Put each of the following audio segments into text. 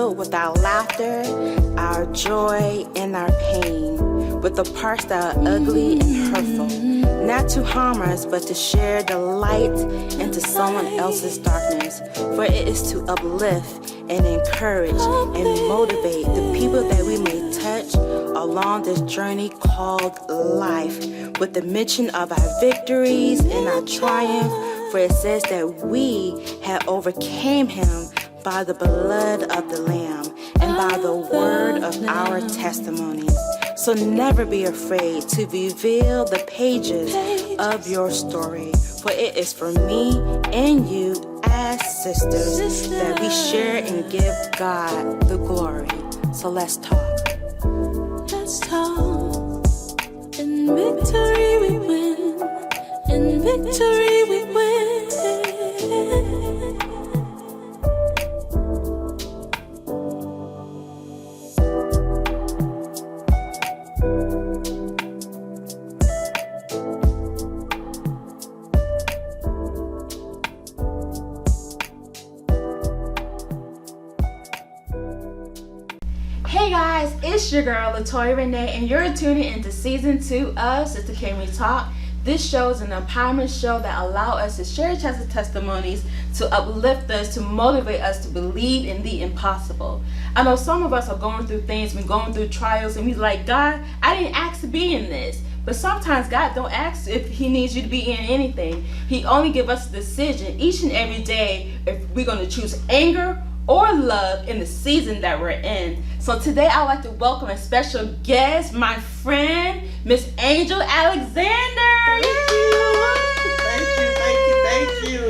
filled with our laughter, our joy, and our pain, with the parts that are ugly and hurtful, not to harm us, but to share the light into someone else's darkness, for it is to uplift and encourage and motivate the people that we may touch along this journey called life, with the mention of our victories and our triumph, for it says that we have overcame him by the blood of the Lamb and by the word of our testimonies. So never be afraid to reveal the pages of your story, for it is for me and you as sisters that we share and give God the glory. So let's talk. Let's talk. In victory we win. In victory we win. Hey guys, it's your girl Latoya Renee, and you're tuning into season 2 of Sister Can We Talk. This show is an empowerment show that allows us to share each other's testimonies, to uplift us, to motivate us to believe in the impossible. I know some of us are going through things, we're going through trials, and we're like, God, I didn't ask to be in this. But sometimes God don't ask if he needs you to be in anything. He only gives us a decision each and every day if we're going to choose anger or love in the season that we're in. So today I'd like to welcome a special guest, my friend, Miss Angel Alexander.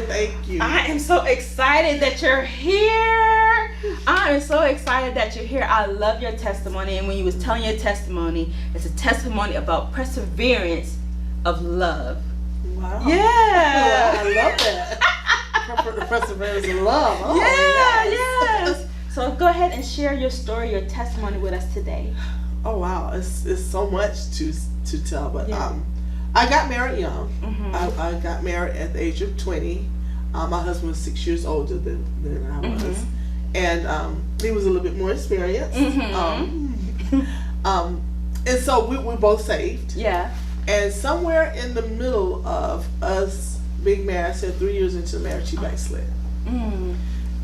Thank you. I am so excited that you're here. I am so excited that you're here. I love your testimony, and when you was telling your testimony, it's a testimony about perseverance of love. Wow. Yeah. I love that. Perseverance of love. Oh, Yes. So go ahead and share your story, your testimony with us today. Oh wow, it's so much to tell. But Yeah. I got married young. Mm-hmm. I got married at the age of 20. My husband was 6 years older than I was, Mm-hmm. and he was a little bit more experienced. Mm-hmm. And so we both saved. Yeah. And somewhere in the middle of us being married, I said 3 years into the marriage, she backslid. Mm.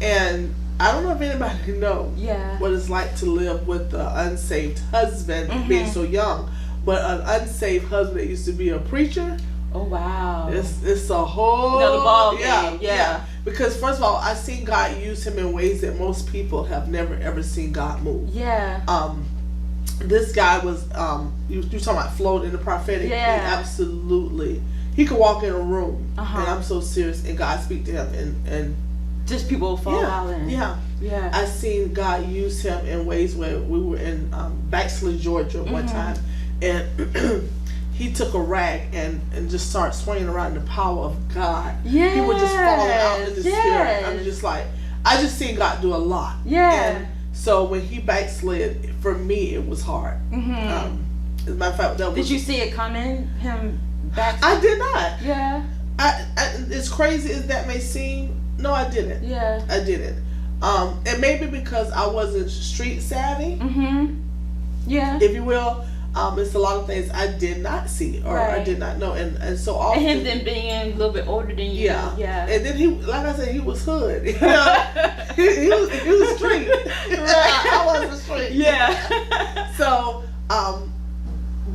And I don't know if anybody knows Yeah. what it's like to live with an unsaved husband, Mm-hmm. being so young. But an unsaved husband that used to be a preacher, Oh wow. it's a whole Another ball game. Yeah. Because first of all, I've seen God use him in ways that most people have never ever seen God move. Yeah. This guy was you talking about float in the prophetic. Yeah. He absolutely, he could walk in a room, Uh-huh. and I'm so serious, and God speak to him, and Just people fall out in. yeah. I seen God use him in ways where we were in Baxley, Georgia one Mm-hmm. time, and he took a rag and just started swinging around the power of God. Yes. He would just falling out in the spirit. Yes. I'm just like, I just seen God do a lot. Yeah. And so when he backslid, for me it was hard. Mm-hmm. As a matter of fact, that was, Did you see it coming? Him back? I did not. Yeah. I as crazy as that may seem, no, I didn't. Yeah. I didn't. And maybe because I wasn't street savvy, Mm-hmm. Yeah. if you will. It's a lot of things I did not see or I Right. did not know, and so often. And him then being a little bit older than you. Yeah. Yeah. And then he, like I said, he was hood. You know? he was street. I wasn't street. Yeah. So,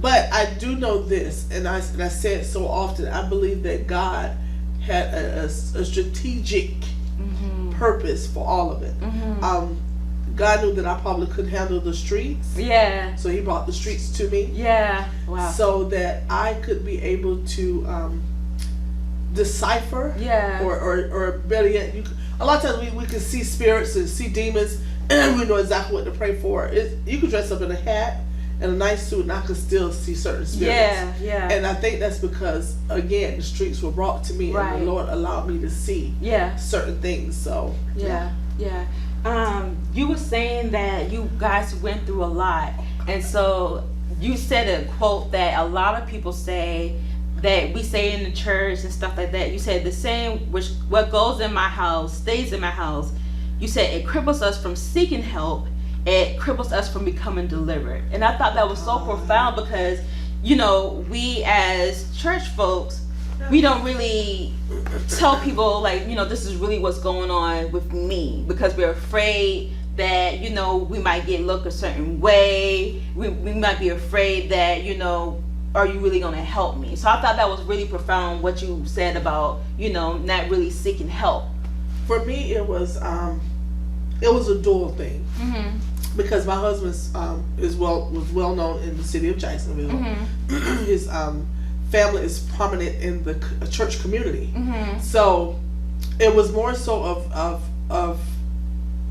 but I do know this, and I say it so often. I believe that God had a strategic purpose for all of it. Mm-hmm. God knew that I probably couldn't handle the streets, Yeah. so He brought the streets to me. Yeah. Wow. So that I could be able to decipher, Yeah. or better yet, a lot of times we can see spirits and see demons, and we know exactly what to pray for. You could dress up in a hat and a nice suit, and I could still see certain spirits. Yeah. Yeah. And I think that's because, again, the streets were brought to me, Right. and the Lord allowed me to see Yeah. certain things. So Yeah. Yeah. You were saying that you guys went through a lot, and so you said a quote that a lot of people say that we say in the church and stuff like that. You said the same, which what goes in my house stays in my house. you said it cripples us from seeking help. It cripples us from becoming delivered. And I thought that was so profound because, you know, we as church folks, we don't really tell people, like, you know, this is really what's going on with me, because we're afraid that, you know, we might get looked a certain way. We might be afraid that, you know, are you really going to help me? So I thought that was really profound what you said about, you know, not really seeking help. For me, it was a dual thing. Mm-hmm. Because my husband was well known in the city of Jacksonville. Mm-hmm. His family is prominent in the church community. Mm-hmm. So it was more so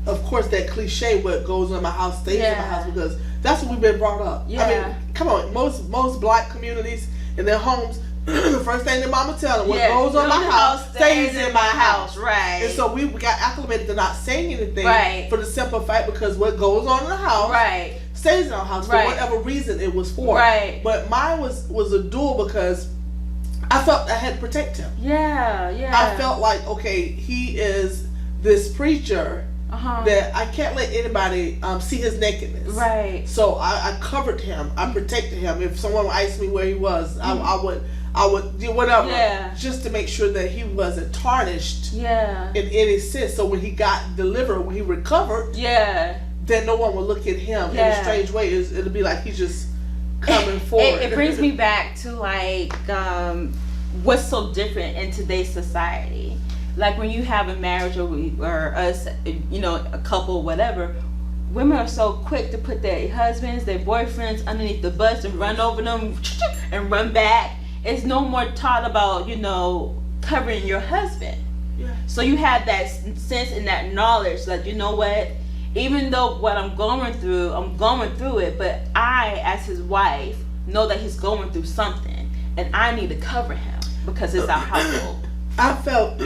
of course, that cliche, what goes on in my house stays in my house, because that's what we've been brought up. Yeah. I mean, come on, most black communities in their homes, the first thing their mama tell them, what goes on in my house stays in my house. Right. And so we got acclimated to not saying anything for the simple fact, because what goes on in the house stays in our house for whatever reason it was for. Right. But mine was a duel, because I felt I had to protect him. Yeah. I felt like, okay, he is this preacher that I can't let anybody see his nakedness. Right. So I covered him. I protected him. If someone asked me where he was, I would do whatever, just to make sure that he wasn't tarnished in any sense. So when he got delivered, when he recovered, then no one would look at him in a strange way. It'll be like he's just coming forward. It brings me back to like what's so different in today's society. Like when you have a marriage or us, you know, a couple, whatever, women are so quick to put their husbands, their boyfriends underneath the bus and run over them and run back. It's no more taught about, you know, covering your husband. Yeah. So you have that sense and that knowledge that, you know what, even though what I'm going through it, but I, as his wife, know that he's going through something, and I need to cover him because it's our household. I felt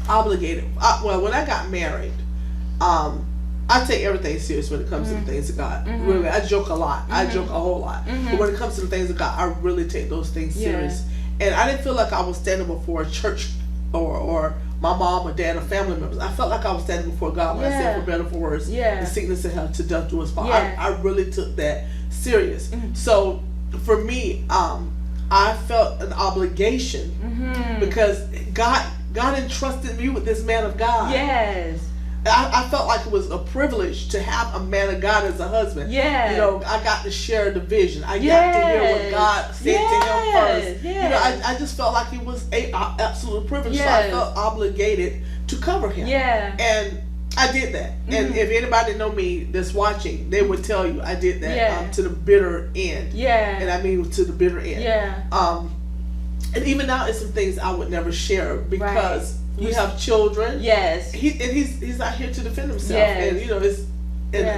obligated. Well, when I got married, I take everything serious when it comes to the things of God. Mm-hmm. Really, I joke a lot. I joke a whole lot. Mm-hmm. But when it comes to the things of God, I really take those things serious. And I didn't feel like I was standing before a church or my mom or dad or family members. I felt like I was standing before God when I said, for better or for worse, the sickness and health, to death do us part. I really took that serious. Mm-hmm. So for me, I felt an obligation because God entrusted me with this man of God. Yes. I felt like it was a privilege to have a man of God as a husband. Yeah. You know, I got to share the vision. I got to hear what God said to him first. You know, I just felt like it was an absolute privilege. So I felt obligated to cover him. Yeah. And I did that. And if anybody know me that's watching, they would tell you I did that to the bitter end. Yeah. And I mean to the bitter end. Yeah. And even now, it's some things I would never share because we have children. Yes. He's not here to defend himself. Yes. And you know, it's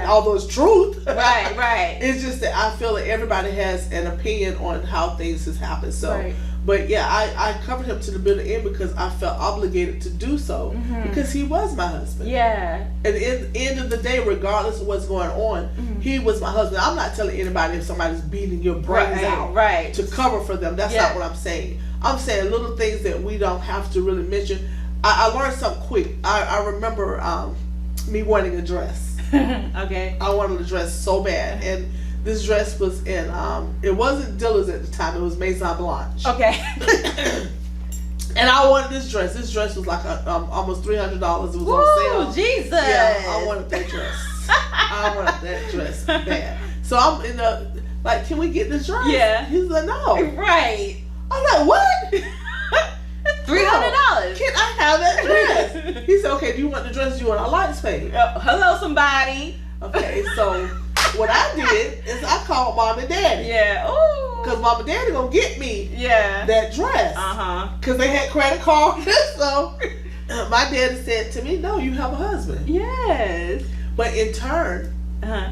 although it's truth. Right. It's just that I feel that everybody has an opinion on how things has happened. So but I covered him to the bitter end because I felt obligated to do so because he was my husband. Yeah. And at the end of the day, regardless of what's going on, he was my husband. I'm not telling anybody if somebody's beating your brains out to cover for them. That's not what I'm saying. I'm saying little things that we don't have to really mention. I learned something quick. I remember me wanting a dress. Okay. I wanted a dress so bad, and this dress was in it wasn't Dillard's at the time, it was Maison Blanche. Okay. And I wanted this dress. This dress was like almost $300. It was on sale. Jesus. Yeah, I wanted that dress. I wanted that dress bad. So I'm in the like, can we get this dress? Yeah. He's like, no. Right. I'm like, what? $300. Can I have that dress? He said, okay, do you want the dress? Do you want a license plate? Hello, somebody. Okay, so what I did is I called mom and daddy. Yeah. Ooh. Because mom and daddy gonna get me that dress. Because they had credit cards. So my daddy said to me, no, you have a husband. Yes. But in turn,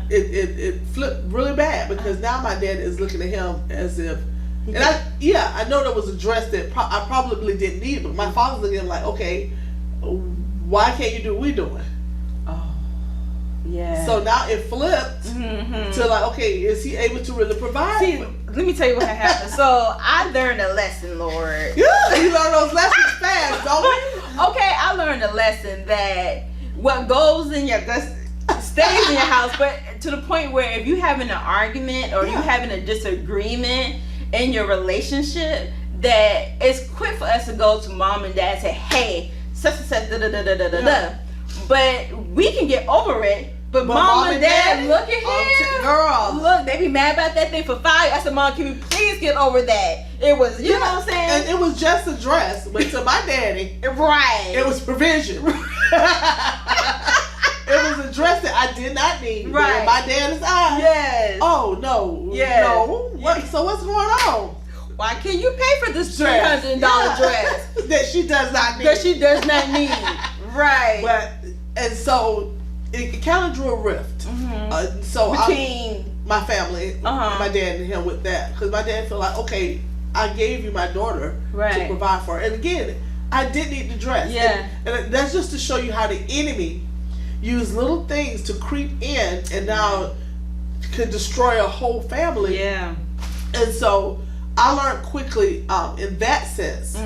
it flipped really bad because now my dad is looking at him as if, and I know there was a dress that I probably didn't need, but my father's looking at him like, okay, why can't you do what we're doing? Oh, yeah. So now it flipped to like, okay, is he able to really provide? See, let me tell you what happened. So I learned a lesson, Lord. Yeah, you learn those lessons fast, don't you? Okay, I learned a lesson that what goes in your stays in your house, but to the point where if you're having an argument or you having a disagreement in your relationship, that it's quick for us to go to mom and dad and say, hey, such and such, da da da da da da da. But we can get over it. But mom and dad, look at him. Girl. Look, they be mad about that thing for 5 years. I said, Mom, can we please get over that? It was, you know what I'm saying? And it was just a dress. But to my daddy, right. It was provision. It was a dress that I did not need. Right. In my dad's eyes. Yes. Oh, no. Yes. No. What? So what's going on? Why can't you pay for this $300 dress? That she does not need. That she does not need. Right. And so it kind of drew a rift. So between my family, my dad and him with that. Because my dad felt like, okay, I gave you my daughter to provide for her. And again, I did need the dress. Yeah. And that's just to show you how the enemy use little things to creep in and now can destroy a whole family. Yeah. And so I learned quickly in that sense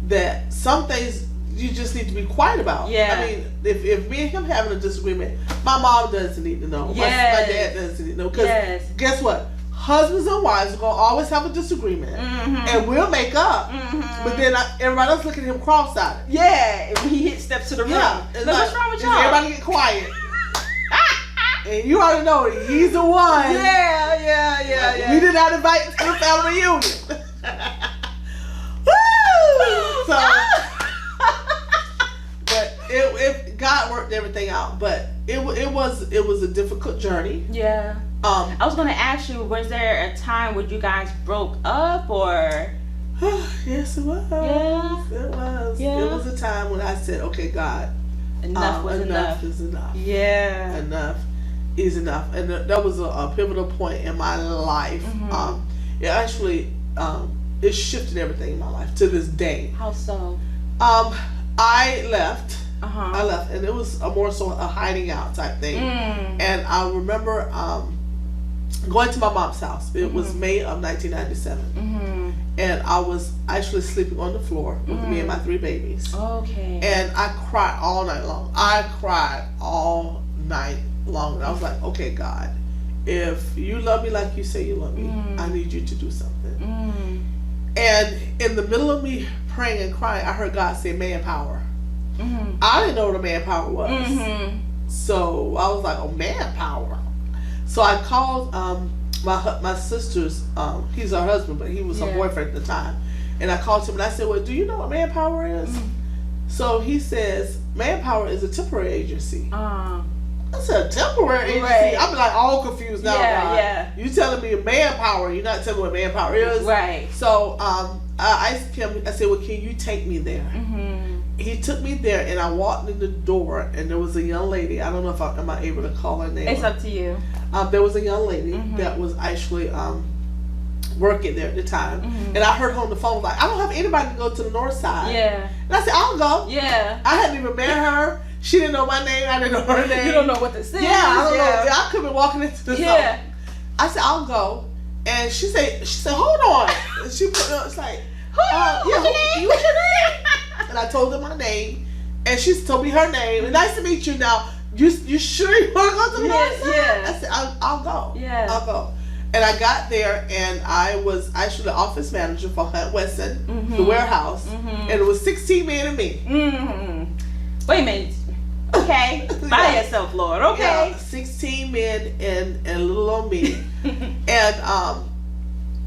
that some things you just need to be quiet about. Yeah. I mean, if me and him having a disagreement, my mom doesn't need to know. Yes. My dad doesn't need to know. Because guess what? Husbands and wives are going to always have a disagreement. And we'll make up. But then everybody else looking at him cross-eyed. Yeah. When he hit steps to the room. Yeah. Look, what's wrong with y'all? Everybody get quiet. And you already know he's the one. Yeah. We did not invite him to the family reunion. Woo! So, but God worked everything out. But it was a difficult journey. Yeah. I was gonna ask you, was there a time where you guys broke up or? Yes, it was. Yeah. It was. Yeah. It was a time when I said, "Okay, God, enough was enough. Is enough. Yeah. Enough is enough." And that was a pivotal point in my life. It actually it shifted everything in my life to this day. How so? I left. Uh-huh. I left, and it was more so a hiding out type thing. And I remember going to my mom's house. It was May of 1997, and I was actually sleeping on the floor with me and my 3 babies. Okay. And I cried all night long. I cried all night long. And I was like, okay, God, if you love me like you say you love me, I need you to do something. And in the middle of me praying and crying, I heard God say manpower. I didn't know what a manpower was. So I was like, oh, manpower. So I called my sister's, he's her husband, but he was her boyfriend at the time. And I called him and I said, well, do you know what manpower is? So he says, manpower is a temporary agency. I said, a temporary agency? Right. I'm like all confused now. Yeah. You telling me manpower, you're not telling me what manpower is? Right. So I asked him, I said, well, can you take me there? He took me there, and I walked in the door, and there was a young lady. I don't know if am I able to call her name. It's up to you. There was a young lady that was actually working there at the time, and I heard her on the phone like, I don't have anybody to go to the north side. Yeah. And I said, I'll go. Yeah. I hadn't even met her. She didn't know my name. I didn't know her name. You don't know what this is. Yeah, I don't know. I could have been walking into the Yeah. I said, I'll go. And she said, hold on. And she put it's like, what's your name? What's your name? And I told her my name, and she told me her name. And nice to meet you. Now, you sure you want to go to the north side? Yeah. I said, I'll go. Yeah. I'll go. And I got there, and I was actually the office manager for Hunt Wesson, the warehouse, and it was 16 men and me. Wait a minute. Okay. By yourself, Lord. Okay. Yeah, 16 men and little old me. And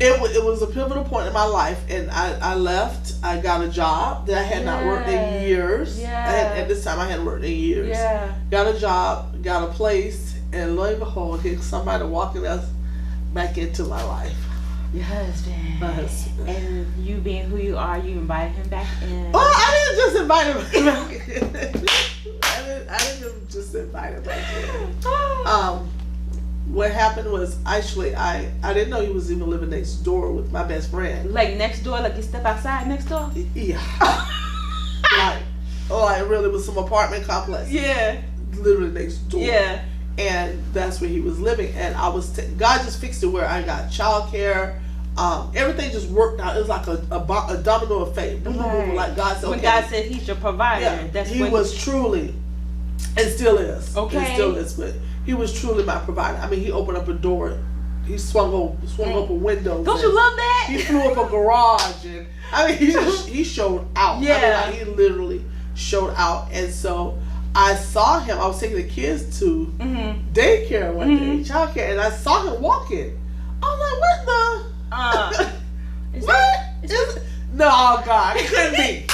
it was a pivotal point in my life, and I left. I got a job that I had not worked in years. At this time I hadn't worked in years. Yeah. Got a job, got a place, and lo and behold, here's somebody walking us back into my life. Your husband. My husband. And you being who you are, you invited him back in. Well, I didn't just invite him back in. I didn't just invite him back in. What happened was actually I didn't know he was even living next door with my best friend. Like next door, like you step outside next door? Yeah. like really was some apartment complex. Yeah. Literally next door. Yeah. And that's where he was living. And I was God just fixed it where I got childcare. Everything just worked out. It was like a domino effect. Boom, boom, boom, like God said, okay. When God said He's your provider, Yeah, that's He what was truly. It still is. Okay. It still is. But he was truly my provider. I mean, he opened up a door. He swung up a window. Don't you love that? He flew up a garage, and I mean, he showed out. Yeah. I mean, like, he literally showed out. And so I saw him. I was taking the kids to daycare one day, childcare, and I saw him walking. I was like, what the? What? No, God, it couldn't be.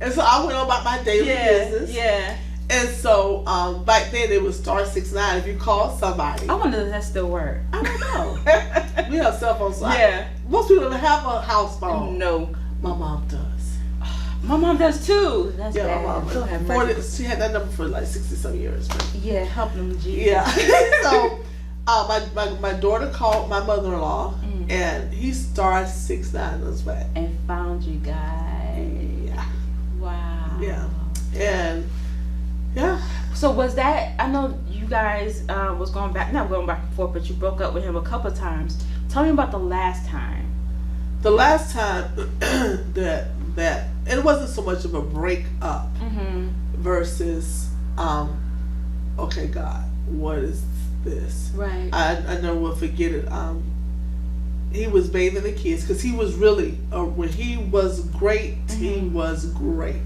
And so I went on about my daily business. Yeah. And so back then it was *69 if you called somebody. I wonder if that still works. I don't know. We have cell phones. So most people don't have a house phone. No. My mom does. My mom does too. That's Yeah, bad. my mom. Lord have mercy. She had that number for like 60-some years. Yeah, help them, Jesus. Yeah. So my daughter called my mother-in-law, and he *69 us back. And found you guys. Yeah. Wow. Yeah. And yeah. So was that? I know you guys was not going back and forth, but you broke up with him a couple of times. Tell me about the last time. The last time that it wasn't so much of a break up versus okay, God, what is this? Right. I never will forget it. He was bathing the kids because he was really when he was great. He was great.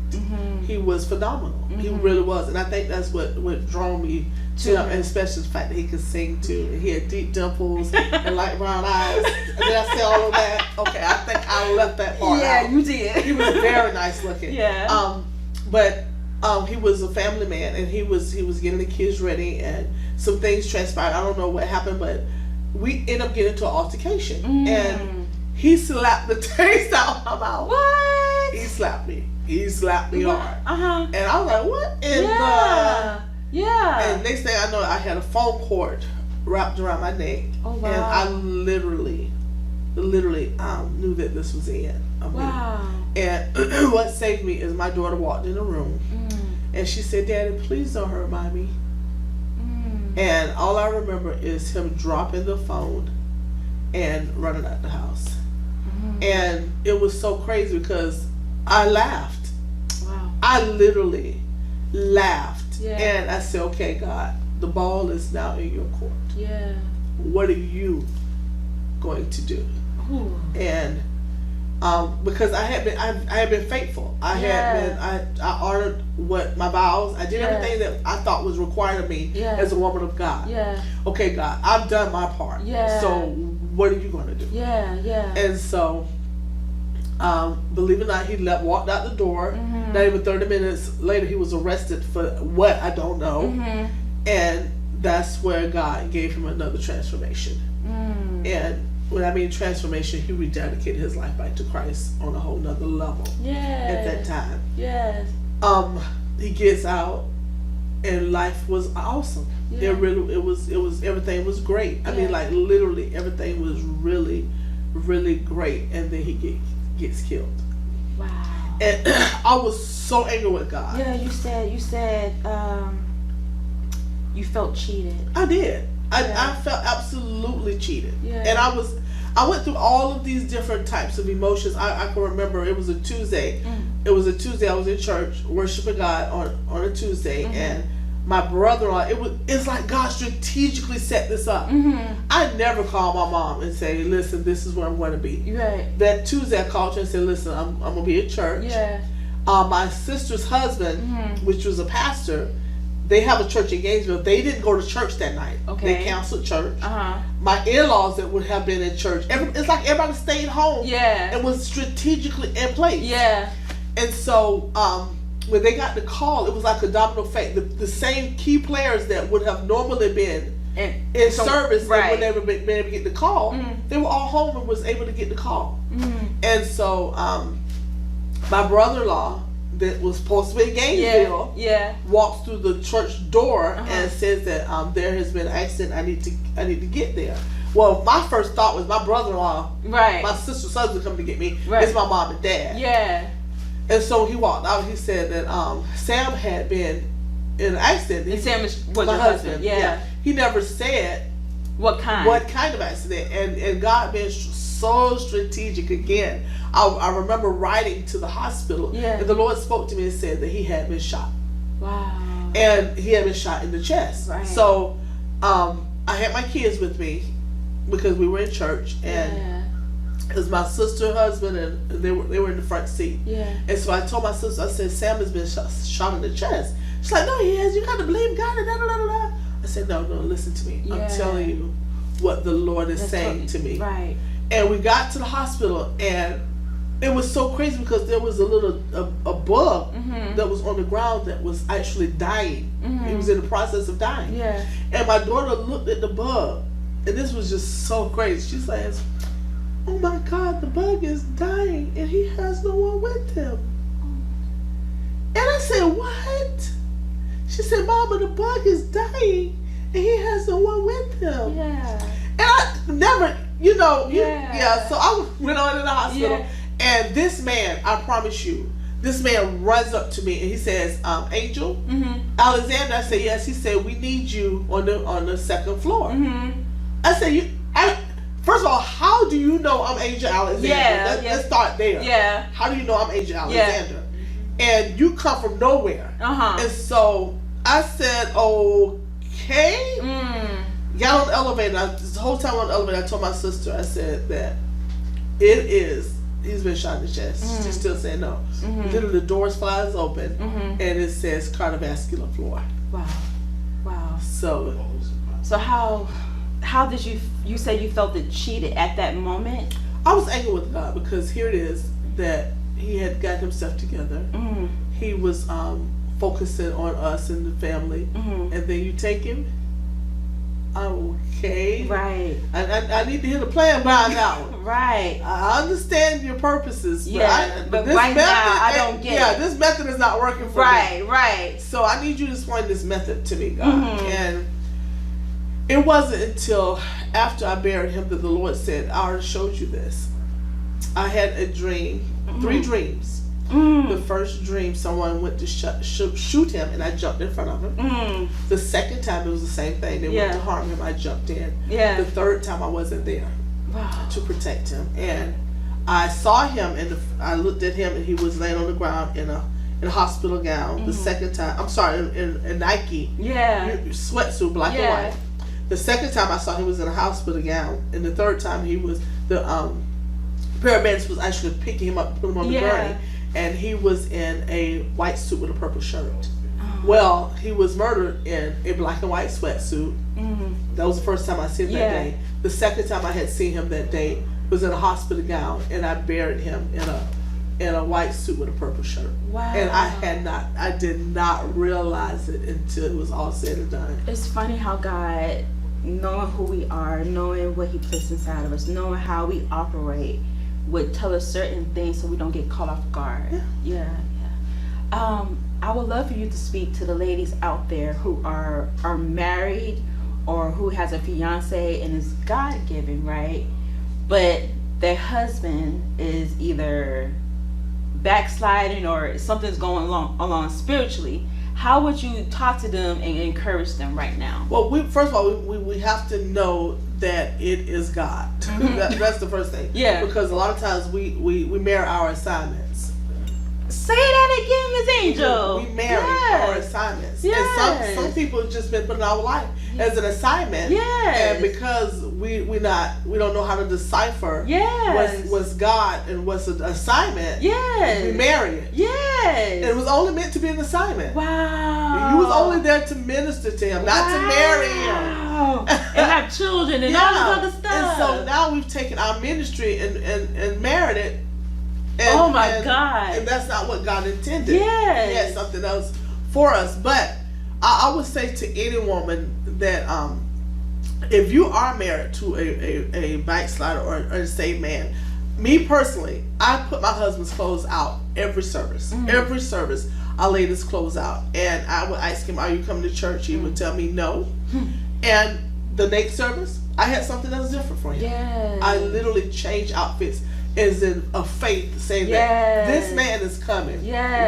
He was phenomenal. He really was, and I think that's what drew me to him, and especially the fact that he could sing too. And he had deep dimples and light brown eyes. Did I say all of that? Okay, I think I left that part out. Yeah, you did. He was very nice looking. Yeah. But he was a family man, and he was getting the kids ready, and some things transpired. I don't know what happened, but we ended up getting into an altercation, and he slapped the taste out of my mouth. What? He slapped me. He slapped me hard. And I was like, what in Yeah. And next thing I know, I had a phone cord wrapped around my neck. Oh, wow. And I literally knew that this was the end of me. Wow. And what saved me is my daughter walked in the room, and she said, "Daddy, please don't hurt mommy." And all I remember is him dropping the phone and running out the house. And it was so crazy because I laughed. Wow. I literally laughed. Yeah. And I said, okay, God, the ball is now in your court. Yeah. What are you going to do? Ooh. And because I had been faithful. I honored what my vows. I did everything that I thought was required of me as a woman of God. Yeah. Okay, God, I've done my part. Yeah. So what are you going to do? Yeah. Yeah. And so, believe it or not, he walked out the door. Not even 30 minutes later, he was arrested for what I don't know. And that's where God gave him another transformation. And when I mean transformation, he rededicated his life back to Christ on a whole nother level. At that time. Yes. He gets out, and life was awesome. Yeah. It was everything was great. I mean, like literally everything was really, really great. And then he gets killed. Wow. And I was so angry with God. Yeah, you said you felt cheated. I did. I felt absolutely cheated. Yeah. And I went through all of these different types of emotions. I can remember it was a Tuesday. It was a Tuesday. I was in church worshiping God on a Tuesday, and my brother-in-law. It's like God strategically set this up. I never called my mom and say, "Listen, this is where I'm going to be." Right. That Tuesday, I called her and said, "Listen, I'm going to be at church." Yeah. My sister's husband, which was a pastor, they have a church in Gainesville. They didn't go to church that night. Okay. They canceled church. Uh-huh. My in-laws that would have been in church, it's like everybody stayed home. Yeah. And was strategically in place. Yeah. And so when they got the call, it was like a domino effect. The same key players that would have normally been in service, right, when they were been able to get the call, they were all home and was able to get the call. And so my brother-in-law that was supposed to be in Gainesville walks through the church door and says that there has been an accident. I need to get there. Well, my first thought was my brother-in-law, my sister's husband coming to get me. It's my mom and dad. Yeah. And so he walked out. He said that Sam had been in an accident. And Sam was my your husband. Yeah. He never said what kind of accident. And God being so strategic again. I remember riding to the hospital, and the Lord spoke to me and said that he had been shot. Wow. And he had been shot in the chest. Right. So I had my kids with me because we were in church, and it was my sister, husband, and they were in the front seat. Yeah. And so I told my sister, I said, Sam has been shot in the chest. She's like, no, he has. You got to believe God. And da, da, da, da. I said, no, listen to me. I'm telling you what the Lord is saying to me. Right. And we got to the hospital, and it was so crazy because there was a bug that was on the ground that was actually dying. He was in the process of dying. Yeah. And my daughter looked at the bug, and this was just so crazy. She's like, oh my God, the bug is dying, and he has no one with him. And I said, what? She said, Mama, the bug is dying, and he has no one with him. Yeah. And I never, so I went on in the hospital, and this man, I promise you, this man runs up to me and he says, Angel, Alexander. I said, yes. He said, we need you on the second floor. I said, first of all, how do you know I'm Angel Alexander? Let's start there. Yeah. How do you know I'm Angel Alexander? And you come from nowhere. And so I said, okay. Got on the elevator. This whole time on the elevator, I told my sister, I said that he's been shot in the chest. She still said no. Literally the doors flies open, and it says cardiovascular floor. Wow. So how did you say you felt it cheated at that moment? I was angry with God because here it is that he had got himself together. He was focusing on us and the family, and then you take him. Okay. Right. I need to hear the plan by now. Right. I understand your purposes, but this right method, now I don't get it. Yeah, this method is not working for me. Right. So I need you to explain this method to me, God. And it wasn't until after I buried him that the Lord said, I already showed you this. I had a dream, 3 dreams. The first dream, someone went to shoot him, and I jumped in front of him. The second time, it was the same thing. They went to harm him. I jumped in. The third time, I wasn't there to protect him. And I saw him, and I looked at him, and he was laying on the ground in a hospital gown. The second time, I'm sorry, in Nike sweatsuit, black and white. The second time I saw him was in a hospital gown, and the third time he was the paramedics was actually picking him up, putting him on the gurney. And he was in a white suit with a purple shirt. Well, he was murdered in a black and white sweatsuit. That was the first time I seen him that day. The second time I had seen him that day was in a hospital gown, and I buried him in a white suit with a purple shirt. Wow. And I did not realize it until it was all said and done. It's funny how God, knowing who we are, knowing what he puts inside of us, knowing how we operate, would tell us certain things so we don't get caught off guard. Yeah. I would love for you to speak to the ladies out there who are married or who has a fiance and is God-given, right? But their husband is either backsliding or something's going along spiritually. How would you talk to them and encourage them right now? Well, first of all, we have to know that it is God. That's the first thing. Yeah. Because a lot of times we marry our assignments. Say that again, Ms. Angel. We marry our assignments. And some people have just been put in our life as an assignment. And because we don't know how to decipher what's God and what's an assignment, we marry it. And it was only meant to be an assignment. Wow. You was only there to minister to him, not to marry him. And have children and all this other stuff. And so now we've taken our ministry and married it. And, God. And that's not what God intended. He had something else for us. But I would say to any woman that if you are married to a backslider or a saved man, me personally, I put my husband's clothes out every service. Every service, I lay his clothes out. And I would ask him, are you coming to church? He would tell me no. And the next service, I had something that was different for him. I literally changed outfits as in a faith, saying that this man is coming.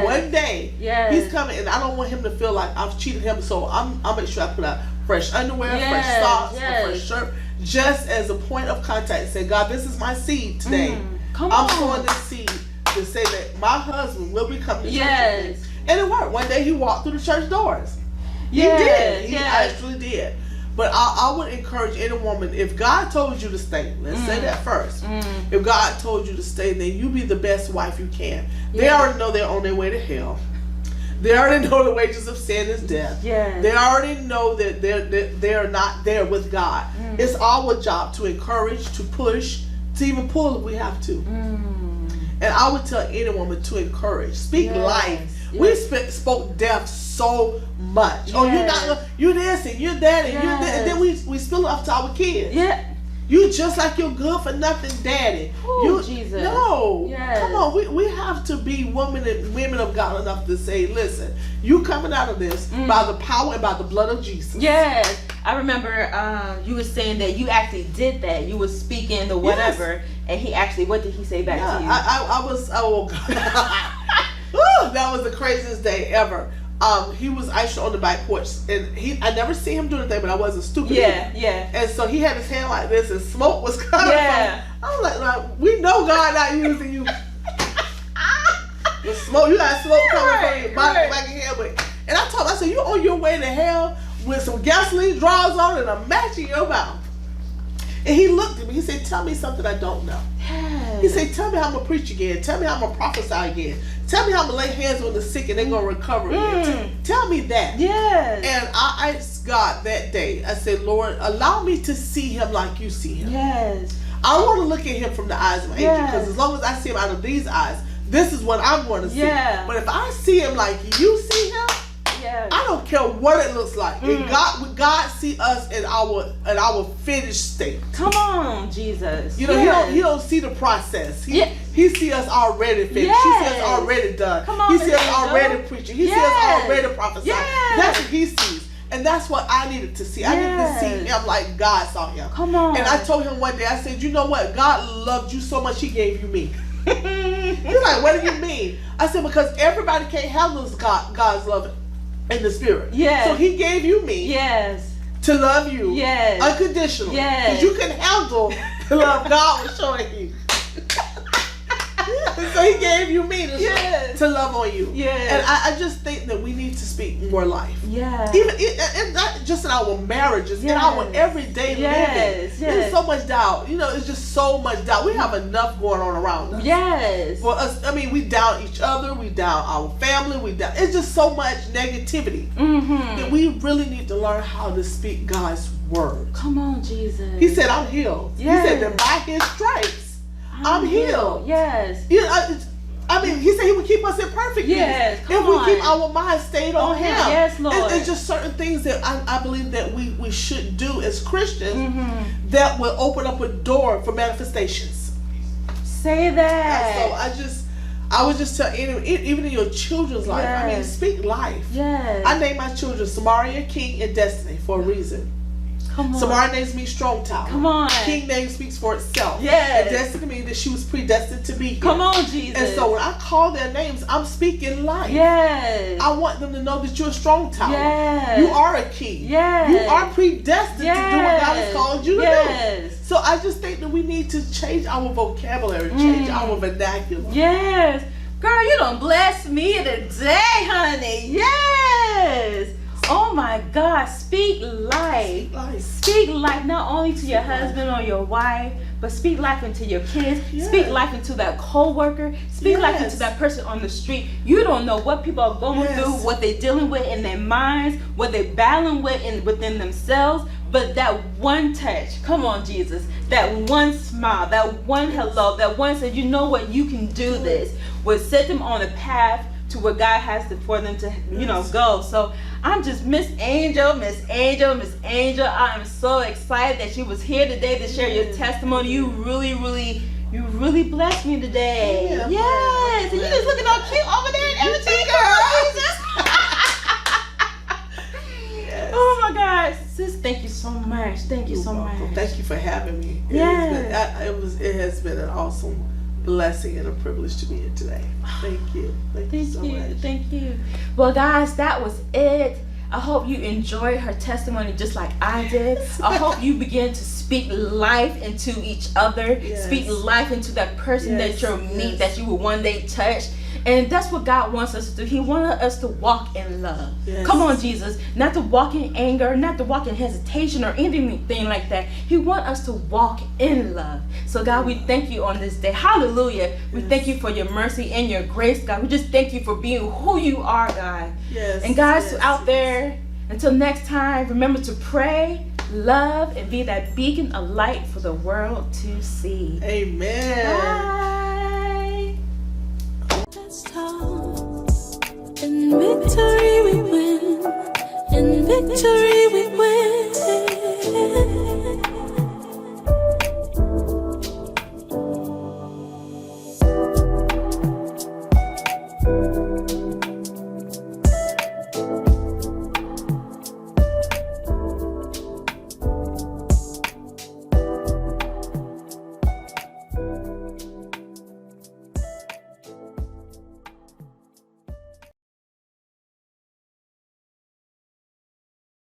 One day, he's coming, and I don't want him to feel like I've cheated him. So I'll make sure I put out fresh underwear, fresh socks, a fresh shirt, just as a point of contact. Say, God, this is my seed today. I'm sowing this seed to say that my husband will be coming to church with me. And it worked. One day he walked through the church doors. He did. He yes. actually did. But I would encourage any woman, if God told you to stay, let's say that first. If God told you to stay, then you be the best wife you can. They already know they're on their way to hell. They already know the wages of sin is death. Yes. They already know that they're not there with God. It's our job to encourage, to push, to even pull if we have to. And I would tell any woman to encourage, speak life. We spoke death so much. Oh, you're not, you're this and you're that and you're that, and then we spill it off to our kids. Yeah. You just like you're good for nothing, daddy. Ooh, Jesus. No. Yes. Come on, we have to be women of God enough to say, listen, you coming out of this by the power and by the blood of Jesus. Yes. I remember you were saying that you actually did that. You were speaking the whatever, and he actually, what did he say back to you? I was, oh God. Woo, that was the craziest day ever. He was actually on the back porch, and I never see him do anything, but I wasn't stupid. Yeah. And so he had his hand like this, and smoke was coming from him. I was like, we know God not using you. The smoke, you got smoke coming from your back of your head. And I told him, I said, you on your way to hell with some gasoline drawers on and a match in your mouth. And he looked at me. He said, tell me something I don't know. He said, tell me how I'm going to preach again. Tell me how I'm going to prophesy again. Tell me how I'm going to lay hands on the sick and they're going to recover again. Tell me that. Yes. And I asked God that day, I said, Lord, allow me to see him like you see him. Yes. I don't want to look at him from the eyes of an angel, because as long as I see him out of these eyes, this is what I'm going to see. But if I see him like you see him, I don't care what it looks like. And God see us in our finished state. Come on, Jesus. You know, he don't see the process. He see us already finished. He see us already done. Come on, he see us already preaching. He see us already prophesying. That's what he sees. And that's what I needed to see. I needed to see him like God saw him. Come on. And I told him one day, I said, you know what? God loved you so much, he gave you me. He's like, what do you mean? I said, because everybody can't handle God's love in the spirit. So he gave you me. To love you. Unconditionally. Because you can handle the love God was showing you. So he gave you me to love on you. And I just think that we need to speak more life. Even and not just in our marriages, in our everyday living. There's so much doubt. You know, it's just so much doubt. We have enough going on around us. For us, I mean, we doubt each other, we doubt our family, it's just so much negativity that we really need to learn how to speak God's word. Come on, Jesus. He said, I'm healed. He said that by his stripes I'm healed. You know, I mean, he said he would keep us in perfect peace if we keep our minds stayed on him. Lord. It's just certain things that I believe that we should do as Christians that will open up a door for manifestations. Say that. And so I would just tell even in your children's life, I mean, speak life. I named my children Samaria, King, and Destiny for a reason. Samaria names me Strong Tower. King name speaks for itself. And Destiny means that she was predestined to be here. Come on, Jesus. And so when I call their names, I'm speaking life. I want them to know that you're a strong tower. You are a king. You are predestined to do what God has called you to do. So I just think that we need to change our vocabulary, change our vernacular. Girl, you done blessed me today, honey. Oh my God, speak life. Speak life not only to your husband or your wife, but speak life into your kids. Speak life into that co-worker. Speak life into that person on the street. You don't know what people are going through, what they're dealing with in their minds, what they're battling with within themselves. But that one touch, come on, Jesus, that one smile, that one hello, that one said, you know what, you can do this, will set them on a path to where God has for them to, go. So I'm just Miss Angel. I am so excited that you was here today to share your testimony. You really blessed me today. And you just looking all cute over there and everything, girl. Oh my God, sis, thank you so much. Thank you so much. Thank you for having me. It has been an awesome blessing and a privilege to be here today. Thank you. Thank you so much. Thank you. Well, guys, that was it. I hope you enjoyed her testimony just like I did. I hope you begin to speak life into each other. Speak life into that person that you'll meet, that you will one day touch. And that's what God wants us to do. He wanted us to walk in love. Yes. Come on, Jesus. Not to walk in anger, not to walk in hesitation or anything like that. He wants us to walk in love. So God, we thank you on this day. Hallelujah. We thank you for your mercy and your grace, God. We just thank you for being who you are, God. Yes. And guys yes, out there, until next time, remember to pray, love, and be that beacon of light for the world to see. Amen. Bye. Let's talk. In victory we win. In victory